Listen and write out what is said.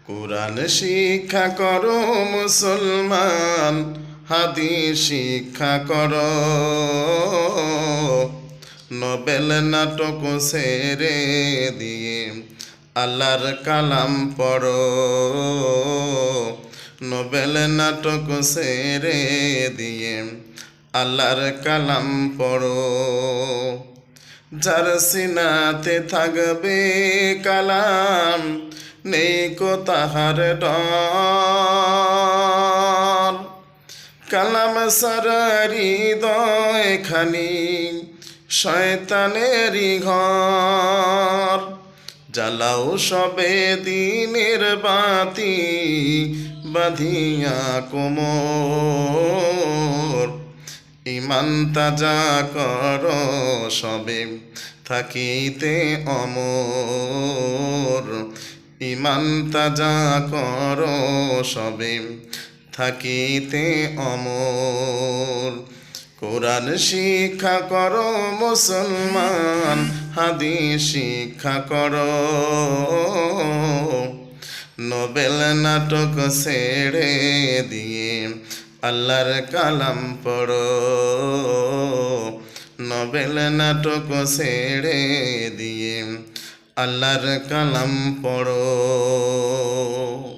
কোরআন শিক্ষা করো মুসলমান, হাদিস শিক্ষা করো। নোবেল নাটক ছেড়ে দিয়ে আল্লাহর কালাম পড়ো। নোবেল নাটক ছেড়ে দিয়ে আল্লাহর কালাম পড়ো। যার সিনাতে থাকবে কালাম, নেই কো তাহার ডর। কালাম সারা হৃদয় খানি শয়তানেরই ঘর। জ্বালাও সবে দিনের বাতি, বাঁধিয়া কোমর। ইমান তাজা কর সবে থাকিতে অমর। ইমান তাজা কর সবে থাকিতে অমর। কোরআন শিক্ষা করো মুসলমান, হাদিস শিক্ষা করো। নোবেল নাটক ছেড়ে দিয়ে আল্লাহর কালাম পড়ো। নোবেল নাটক ছেড়ে দিয়ে আল্লাহর কালাম পড়ো।